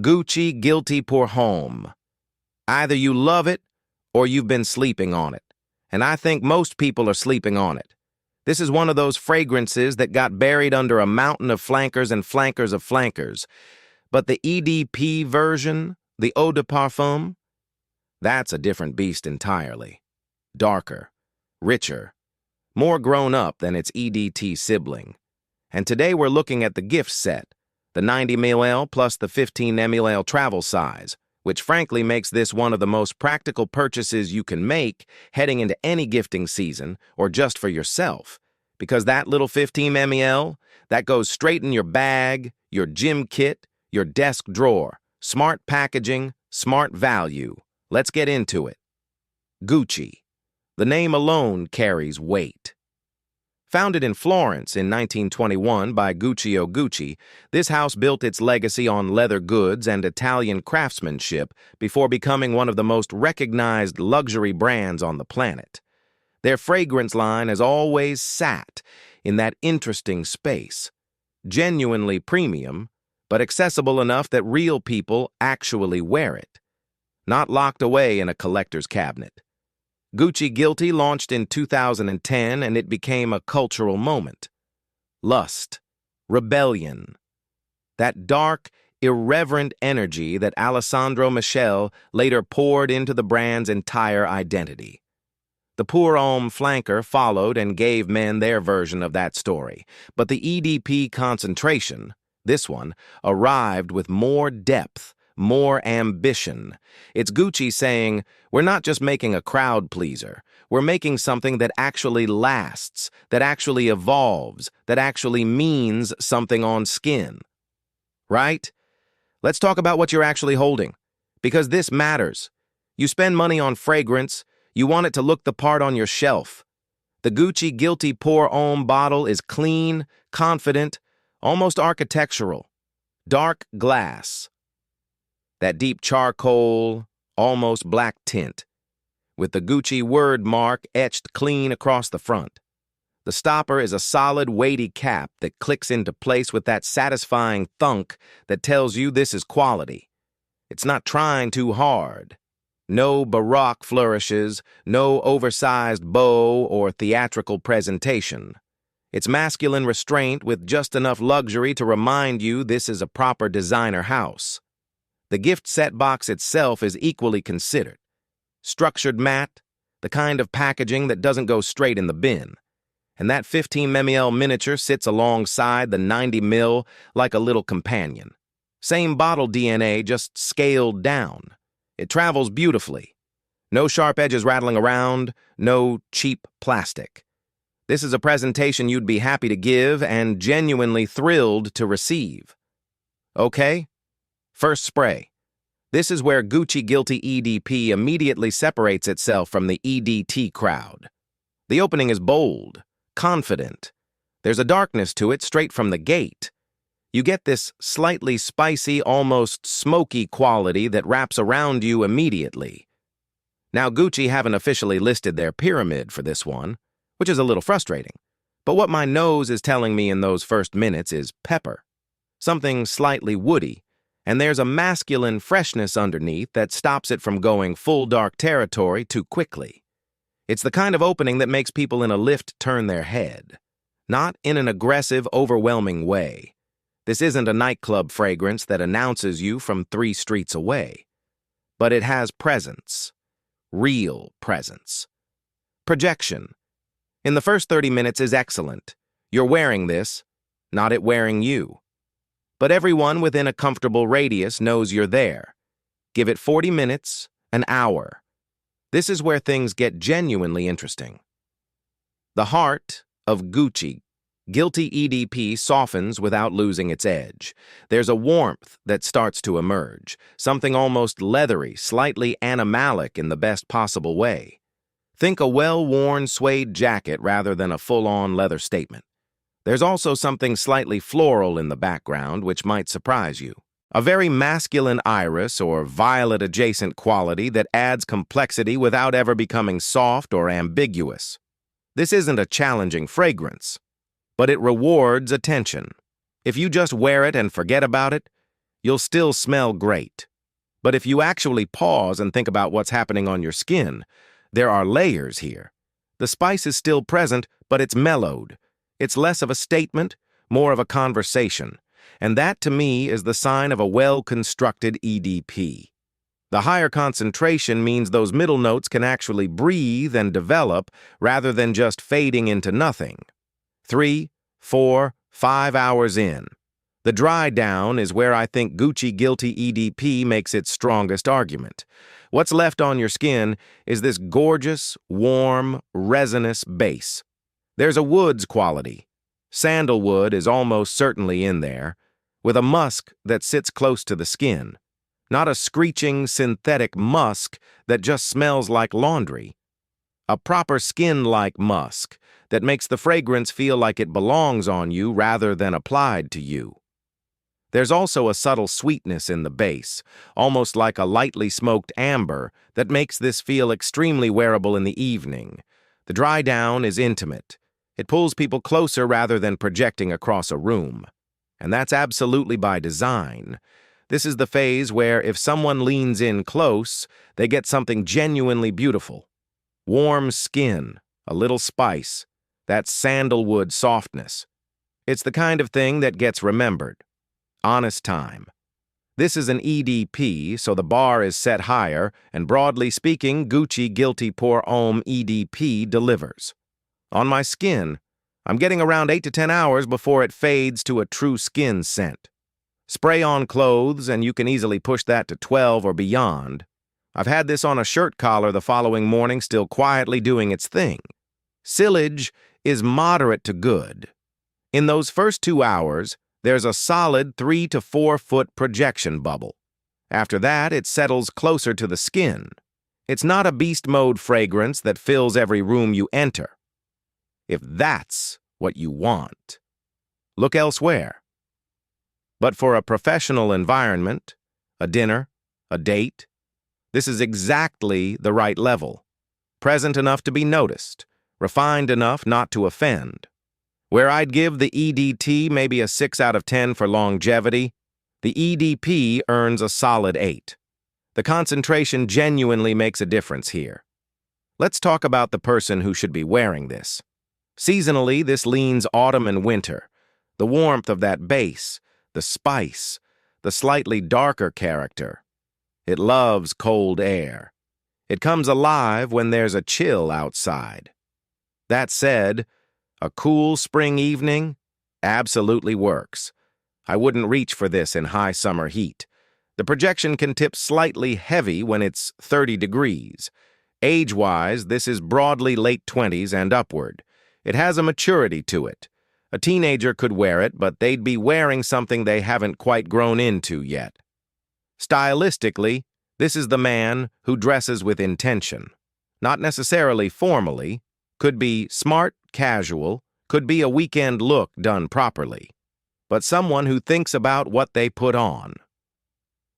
Gucci Guilty Pour Homme. Either you love it or you've been sleeping on it. And I think most people are sleeping on it. This is one of those fragrances that got buried under a mountain of flankers and flankers of flankers. But the EDP version, the Eau de Parfum, that's a different beast entirely. Darker, richer, more grown up than its EDT sibling. And today we're looking at the gift set, the 90 ml plus the 15 ml travel size, which frankly makes this one of the most practical purchases you can make heading into any gifting season or just for yourself. Because that little 15 ml, that goes straight in your bag, your gym kit, your desk drawer. Smart packaging, smart value. Let's get into it. Gucci. The name alone carries weight. Founded in Florence in 1921 by Guccio Gucci, this house built its legacy on leather goods and Italian craftsmanship before becoming one of the most recognized luxury brands on the planet. Their fragrance line has always sat in that interesting space, genuinely premium, but accessible enough that real people actually wear it, not locked away in a collector's cabinet. Gucci Guilty launched in 2010 and it became a cultural moment. Lust, rebellion, that dark, irreverent energy that Alessandro Michele later poured into the brand's entire identity. The Pour Homme flanker followed and gave men their version of that story, but the EDP concentration, this one, arrived with more depth, more ambition. It's Gucci saying, we're not just making a crowd pleaser, we're making something that actually lasts, that actually evolves, that actually means something on skin. Right? Let's talk about what you're actually holding, because this matters. You spend money on fragrance, you want it to look the part on your shelf. The Gucci Guilty Pour Homme bottle is clean, confident, almost architectural. Dark glass. That deep charcoal, almost black tint, with the Gucci word mark etched clean across the front. The stopper is a solid, weighty cap that clicks into place with that satisfying thunk that tells you this is quality. It's not trying too hard. No baroque flourishes, no oversized bow or theatrical presentation. It's masculine restraint with just enough luxury to remind you this is a proper designer house. The gift set box itself is equally considered. Structured matte, the kind of packaging that doesn't go straight in the bin. And that 15 ml miniature sits alongside the 90 ml like a little companion. Same bottle DNA, just scaled down. It travels beautifully. No sharp edges rattling around, no cheap plastic. This is a presentation you'd be happy to give and genuinely thrilled to receive. Okay? First spray. This is where Gucci Guilty EDP immediately separates itself from the EDT crowd. The opening is bold, confident. There's a darkness to it straight from the gate. You get this slightly spicy, almost smoky quality that wraps around you immediately. Now, Gucci haven't officially listed their pyramid for this one, which is a little frustrating. But what my nose is telling me in those first minutes is pepper, something slightly woody, and there's a masculine freshness underneath that stops it from going full dark territory too quickly. It's the kind of opening that makes people in a lift turn their head, not in an aggressive, overwhelming way. This isn't a nightclub fragrance that announces you from 3 streets away, but it has presence, real presence. Projection. In the first 30 minutes is excellent. You're wearing this, not it wearing you. But everyone within a comfortable radius knows you're there. Give it 40 minutes, an hour. This is where things get genuinely interesting. The heart of Gucci Guilty EDP softens without losing its edge. There's a warmth that starts to emerge, something almost leathery, slightly animalic in the best possible way. Think a well-worn suede jacket rather than a full-on leather statement. There's also something slightly floral in the background, which might surprise you. A very masculine iris or violet-adjacent quality that adds complexity without ever becoming soft or ambiguous. This isn't a challenging fragrance, but it rewards attention. If you just wear it and forget about it, you'll still smell great. But if you actually pause and think about what's happening on your skin, there are layers here. The spice is still present, but it's mellowed. It's less of a statement, more of a conversation. And that, to me, is the sign of a well-constructed EDP. The higher concentration means those middle notes can actually breathe and develop rather than just fading into nothing. 3, 4, 5 hours in. The dry down is where I think Gucci Guilty EDP makes its strongest argument. What's left on your skin is this gorgeous, warm, resinous base. There's a woods quality. Sandalwood is almost certainly in there, with a musk that sits close to the skin. Not a screeching synthetic musk that just smells like laundry. A proper skin-like musk that makes the fragrance feel like it belongs on you rather than applied to you. There's also a subtle sweetness in the base, almost like a lightly smoked amber, that makes this feel extremely wearable in the evening. The dry down is intimate. It pulls people closer rather than projecting across a room. And that's absolutely by design. This is the phase where if someone leans in close, they get something genuinely beautiful. Warm skin, a little spice, that sandalwood softness. It's the kind of thing that gets remembered. Honest time. This is an EDP, so the bar is set higher, and broadly speaking, Gucci Guilty Pour Homme EDP delivers. On my skin, I'm getting around 8 to 10 hours before it fades to a true skin scent. Spray on clothes, and you can easily push that to 12 or beyond. I've had this on a shirt collar the following morning, still quietly doing its thing. Sillage is moderate to good. In those first 2 hours, there's a solid 3 to 4 foot projection bubble. After that, it settles closer to the skin. It's not a beast mode fragrance that fills every room you enter. If that's what you want, look elsewhere. But for a professional environment, a dinner, a date, this is exactly the right level. Present enough to be noticed, refined enough not to offend. Where I'd give the EDT maybe a 6 out of 10 for longevity, the EDP earns a solid 8. The concentration genuinely makes a difference here. Let's talk about the person who should be wearing this. Seasonally, this leans autumn and winter. The warmth of that base, the spice, the slightly darker character. It loves cold air. It comes alive when there's a chill outside. That said, a cool spring evening absolutely works. I wouldn't reach for this in high summer heat. The projection can tip slightly heavy when it's 30 degrees. Age-wise, this is broadly late 20s and upward. It has a maturity to it. A teenager could wear it, but they'd be wearing something they haven't quite grown into yet. Stylistically, this is the man who dresses with intention. Not necessarily formally, could be smart, casual, could be a weekend look done properly, but someone who thinks about what they put on.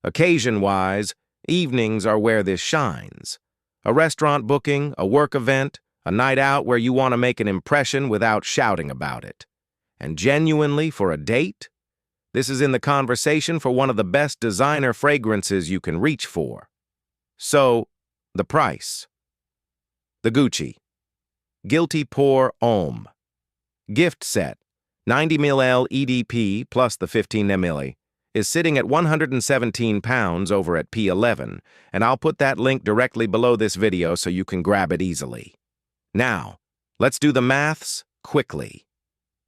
Occasion-wise, evenings are where this shines. A restaurant booking, a work event, a night out where you want to make an impression without shouting about it. And genuinely for a date, this is in the conversation for one of the best designer fragrances you can reach for. So, the price. The Gucci Guilty Pour Homme gift set, 90 ml EDP plus the 15 ml, is sitting at £117 over at P11, and I'll put that link directly below this video so you can grab it easily. Now, let's do the maths quickly.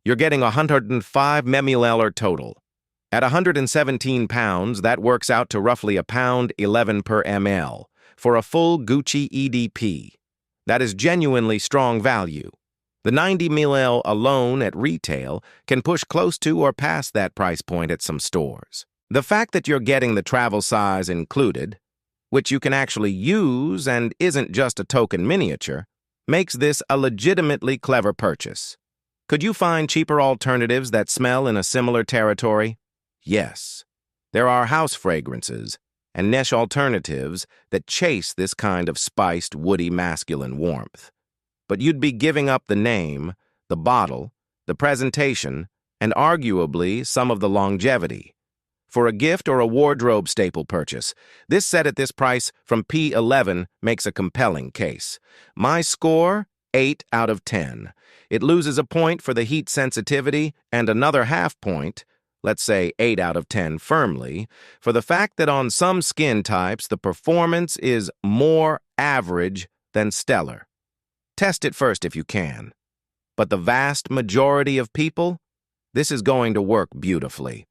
You're getting 105 ml total. At £117, that works out to roughly £1.11 per ml for a full Gucci EDP. That is genuinely strong value. The 90 ml alone at retail can push close to or past that price point at some stores. The fact that you're getting the travel size included, which you can actually use and isn't just a token miniature, makes this a legitimately clever purchase. Could you find cheaper alternatives that smell in a similar territory? Yes. There are house fragrances and niche alternatives that chase this kind of spiced, woody, masculine warmth. But you'd be giving up the name, the bottle, the presentation, and arguably some of the longevity. for a gift or a wardrobe staple purchase. This set at this price from P11 makes a compelling case. My score, 8 out of 10. It loses a point for the heat sensitivity and another half point, let's say 8 out of 10 firmly, for the fact that on some skin types the performance is more average than stellar. Test it first if you can. But the vast majority of people, this is going to work beautifully.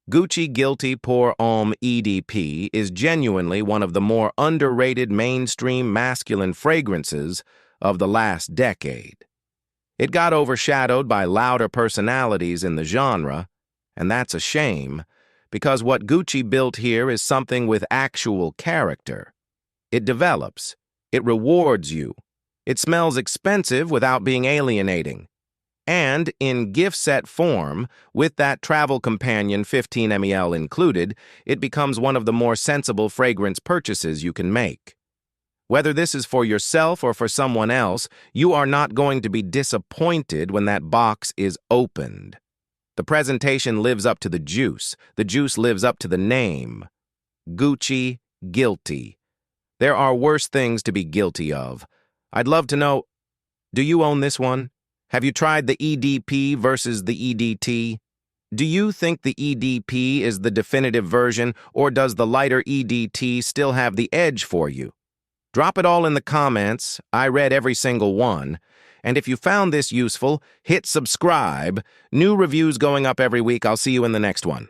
Guilty Pour Homme EDP is genuinely one of the more underrated mainstream masculine fragrances of the last decade. It got overshadowed by louder personalities in the genre, and that's a shame, because what Gucci built here is something with actual character. It develops. It rewards you. It smells expensive without being alienating. And in gift set form, with that travel companion 15 ml included, it becomes one of the more sensible fragrance purchases you can make. Whether this is for yourself or for someone else, you are not going to be disappointed when that box is opened. The presentation lives up to the juice lives up to the name. Gucci Guilty. There are worse things to be guilty of. I'd love to know, do you own this one? Have you tried the EDP versus the EDT? Do you think the EDP is the definitive version, or does the lighter EDT still have the edge for you? Drop it all in the comments. I read every single one. And if you found this useful, hit subscribe. New reviews going up every week. I'll see you in the next one.